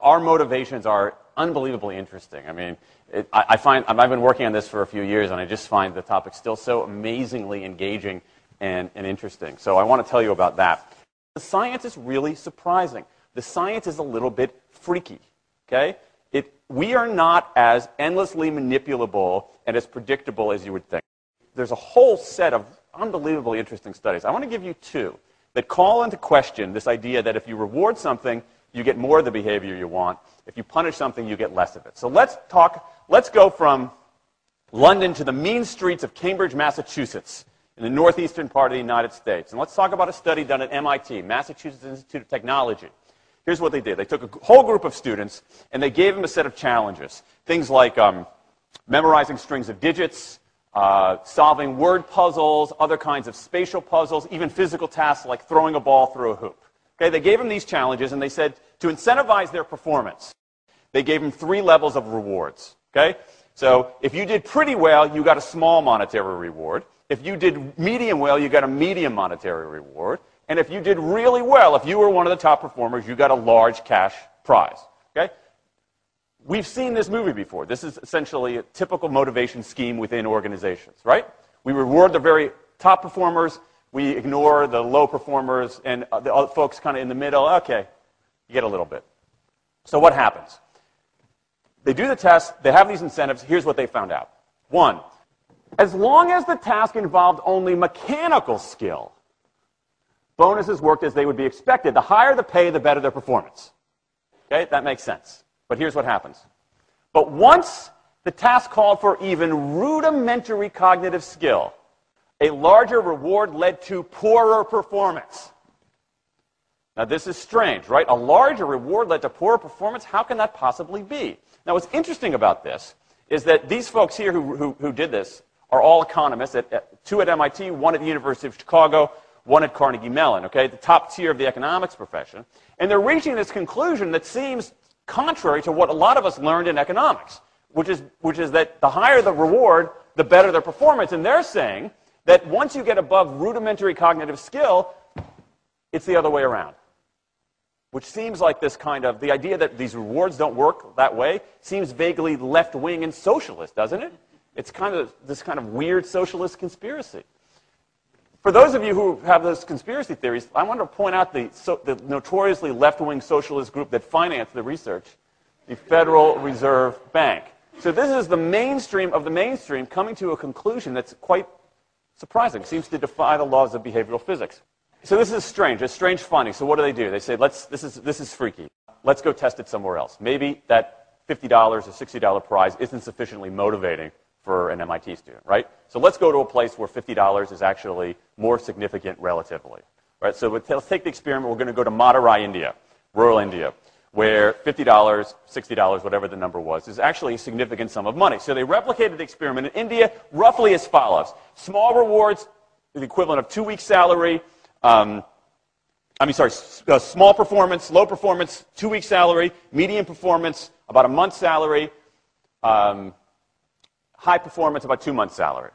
our motivations are unbelievably interesting. I mean, I've been working on this for a few years, and I just find the topic still so amazingly engaging and interesting. So I want to tell you about that. The science is really surprising. The science is a little bit freaky, okay? We are not as endlessly manipulable and as predictable as you would think. There's a whole set of unbelievably interesting studies. I want to give you two that call into question this idea that if you reward something, you get more of the behavior you want. If you punish something, you get less of it. So let's go from London to the mean streets of Cambridge, Massachusetts, in the northeastern part of the United States. And let's talk about a study done at MIT, Massachusetts Institute of Technology. Here's what they did. They took a whole group of students, and they gave them a set of challenges. Things like memorizing strings of digits, solving word puzzles, other kinds of spatial puzzles, even physical tasks like throwing a ball through a hoop. Okay, they gave them these challenges, and they said to incentivize their performance, they gave them 3 levels of rewards. Okay? So if you did pretty well, you got a small monetary reward. If you did medium well, you got a medium monetary reward. And if you did really well, if you were one of the top performers, you got a large cash prize. Okay? We've seen this movie before. This is essentially a typical motivation scheme within organizations, right? We reward the very top performers, we ignore the low performers, and the other folks kind of in the middle. Okay, you get a little bit. So what happens? They do the test, they have these incentives. Here's what they found out. 1, as long as the task involved only mechanical skill, bonuses worked as they would be expected. The higher the pay, the better their performance. Okay, that makes sense. But here's what happens. But once the task called for even rudimentary cognitive skill, a larger reward led to poorer performance. Now this is strange, right? A larger reward led to poorer performance? How can that possibly be? Now what's interesting about this is that these folks here who did this are all economists, 2 at MIT, 1 at the University of Chicago, 1 at Carnegie Mellon, okay, the top tier of the economics profession. And they're reaching this conclusion that seems contrary to what a lot of us learned in economics, which is that the higher the reward, the better their performance. And they're saying that once you get above rudimentary cognitive skill, it's the other way around. Which seems like this kind of, the idea that these rewards don't work that way seems vaguely left-wing and socialist, doesn't it? It's kind of this kind of weird socialist conspiracy. For those of you who have those conspiracy theories, I want to point out the notoriously left-wing socialist group that financed the research, the Federal Reserve Bank. So this is the mainstream of the mainstream coming to a conclusion that's quite surprising. It seems to defy the laws of behavioral physics. So this is strange. It's strange finding. So what do? They say, this is freaky. Let's go test it somewhere else. Maybe that $50 or $60 prize isn't sufficiently motivating for an MIT student, right? So let's go to a place where $50 is actually more significant relatively, right? So let's take the experiment. We're going to go to Madurai, India, rural India, where $50, $60, whatever the number was, is actually a significant sum of money. So they replicated the experiment in India roughly as follows. Small rewards, the equivalent of 2 weeks' salary. Small performance, low performance, 2 weeks' salary. Medium performance, about a month's salary. High performance, about 2 months' salary.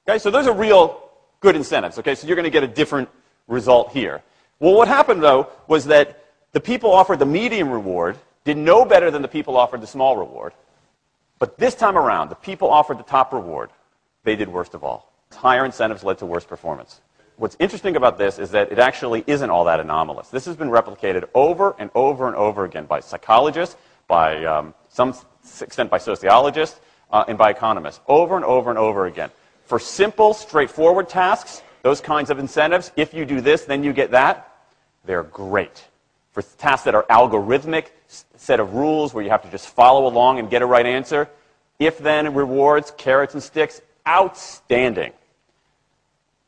Okay, so those are real good incentives. Okay, so you're going to get a different result here. Well, what happened, though, was that the people offered the medium reward did no better than the people offered the small reward. But this time around, the people offered the top reward. They did worst of all. Higher incentives led to worse performance. What's interesting about this is that it actually isn't all that anomalous. This has been replicated over and over and over again by psychologists, by some extent by sociologists, and by economists, over and over and over again. For simple, straightforward tasks, those kinds of incentives, if you do this, then you get that, they're great. For tasks that are algorithmic, set of rules where you have to just follow along and get a right answer, if-then rewards, carrots and sticks, outstanding.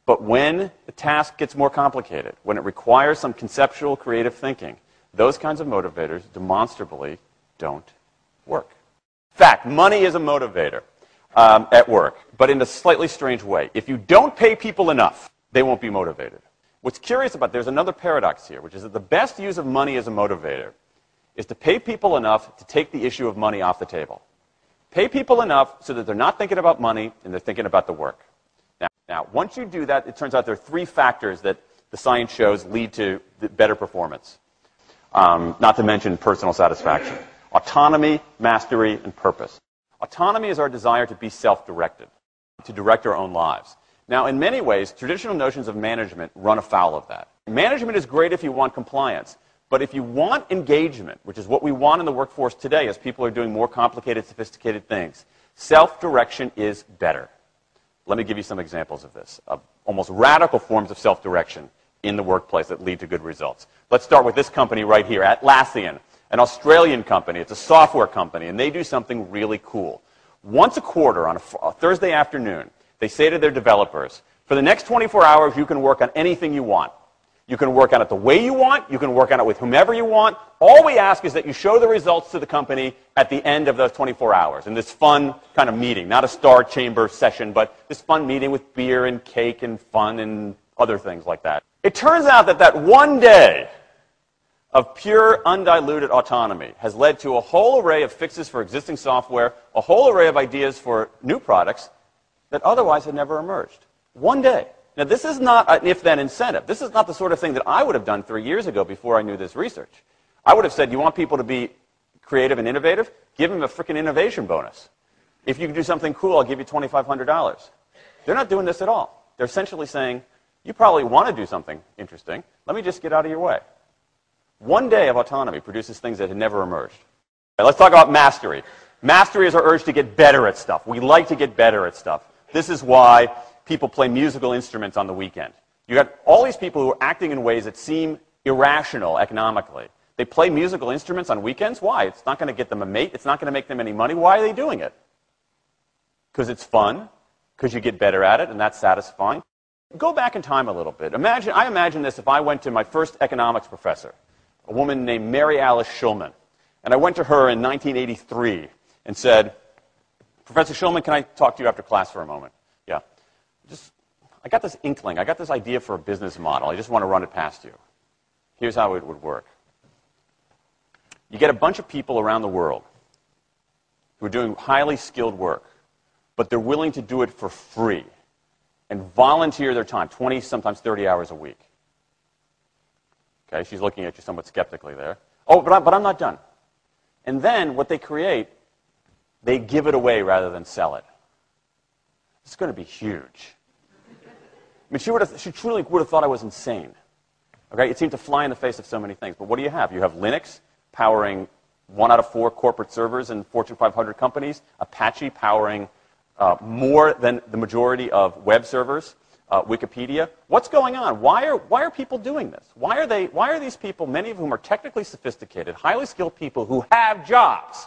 But when the task gets more complicated, when it requires some conceptual, creative thinking, those kinds of motivators demonstrably don't work. In fact, money is a motivator at work, but in a slightly strange way. If you don't pay people enough, they won't be motivated. What's curious about, there's another paradox here, which is that the best use of money as a motivator is to pay people enough to take the issue of money off the table. Pay people enough so that they're not thinking about money and they're thinking about the work. Now, once you do that, it turns out there are 3 factors that the science shows lead to better performance, not to mention personal satisfaction. Autonomy, mastery, and purpose. Autonomy is our desire to be self-directed, to direct our own lives. Now, in many ways, traditional notions of management run afoul of that. Management is great if you want compliance, but if you want engagement, which is what we want in the workforce today as people are doing more complicated, sophisticated things, self-direction is better. Let me give you some examples of this, of almost radical forms of self-direction in the workplace that lead to good results. Let's start with this company right here, Atlassian, an Australian company. It's a software company, and they do something really cool. Once a quarter on a Thursday afternoon, they say to their developers, for the next 24 hours, you can work on anything you want. You can work on it the way you want. You can work on it with whomever you want. All we ask is that you show the results to the company at the end of those 24 hours in this fun kind of meeting, not a star chamber session, but this fun meeting with beer and cake and fun and other things like that. It turns out that that one day of pure, undiluted autonomy has led to a whole array of fixes for existing software, a whole array of ideas for new products that otherwise had never emerged. One day. Now, this is not an if-then incentive. This is not the sort of thing that I would have done 3 years ago before I knew this research. I would have said, you want people to be creative and innovative? Give them a freaking innovation bonus. If you can do something cool, I'll give you $2,500. They're not doing this at all. They're essentially saying, you probably want to do something interesting. Let me just get out of your way. One day of autonomy produces things that had never emerged. Okay, let's talk about mastery. Mastery is our urge to get better at stuff. We like to get better at stuff. This is why people play musical instruments on the weekend. You got all these people who are acting in ways that seem irrational economically. They play musical instruments on weekends. Why? It's not going to get them a mate. It's not going to make them any money. Why are they doing it? Because it's fun, because you get better at it, and that's satisfying. Go back in time a little bit. I imagine this if I went to my first economics professor, a woman named Mary Alice Schulman, and I went to her in 1983 and said, Professor Schulman, can I talk to you after class for a moment? Yeah. I got this inkling. I got this idea for a business model. I just want to run it past you. Here's how it would work. You get a bunch of people around the world who are doing highly skilled work, but they're willing to do it for free and volunteer their time, 20, sometimes 30 hours a week. Okay, she's looking at you somewhat skeptically there. Oh, but I'm not done. And then what they create, they give it away rather than sell it. It's going to be huge. I mean, she truly would have thought I was insane. Okay, it seemed to fly in the face of so many things. But what do you have? You have Linux powering 1 out of 4 corporate servers in Fortune 500 companies, Apache powering more than the majority of web servers, Wikipedia. What's going on? Why are people doing this? Why are these people, many of whom are technically sophisticated, highly skilled people who have jobs?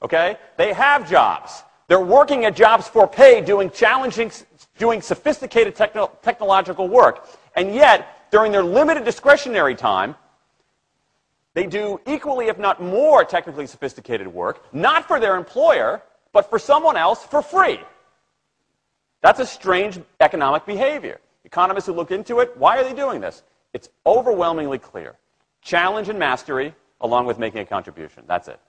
Okay? They have jobs. They're working at jobs for pay, doing sophisticated technological work. And yet, during their limited discretionary time, they do equally, if not more, technically sophisticated work, not for their employer, but for someone else for free. That's a strange economic behavior. Economists who look into it, why are they doing this? It's overwhelmingly clear. Challenge and mastery, along with making a contribution. That's it.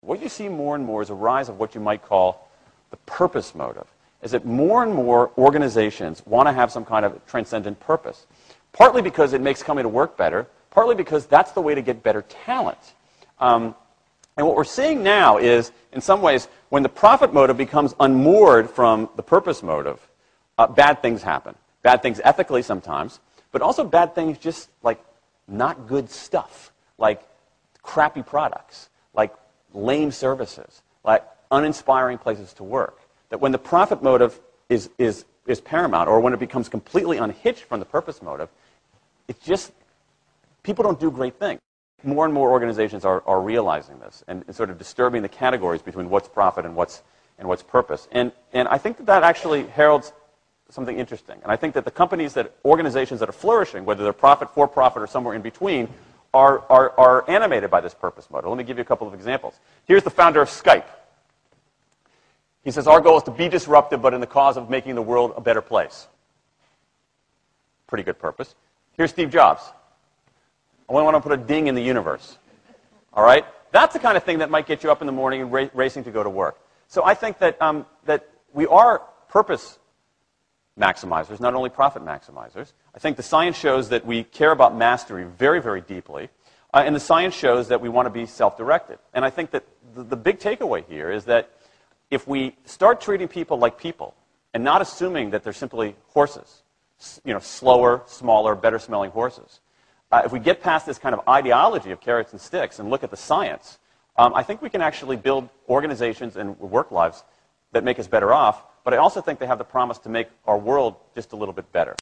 What you see more and more is a rise of what you might call the purpose motive, is that more and more organizations want to have some kind of transcendent purpose, partly because it makes coming to work better, partly because that's the way to get better talent. And what we're seeing now is, in some ways, when the profit motive becomes unmoored from the purpose motive, bad things happen. Bad things ethically sometimes, but also bad things just like not good stuff, like crappy products, like lame services, like uninspiring places to work. That when the profit motive is paramount, or when it becomes completely unhitched from the purpose motive, it's just, people don't do great things. More and more organizations are realizing this and sort of disturbing the categories between what's profit and what's purpose. And I think that actually heralds something interesting. And I think that the organizations that are flourishing, whether they're profit, for profit, or somewhere in between, are animated by this purpose motive. Let me give you a couple of examples. Here's the founder of Skype. He says, our goal is to be disruptive, but in the cause of making the world a better place. Pretty good purpose. Here's Steve Jobs. I want to put a ding in the universe. All right? That's the kind of thing that might get you up in the morning and racing to go to work. So I think that, that we are purpose maximizers, not only profit maximizers. I think the science shows that we care about mastery very, very deeply. And the science shows that we want to be self-directed. And I think that the big takeaway here is that if we start treating people like people and not assuming that they're simply horses, slower, smaller, better-smelling horses, if we get past this kind of ideology of carrots and sticks and look at the science, I think we can actually build organizations and work lives that make us better off, but I also think they have the promise to make our world just a little bit better.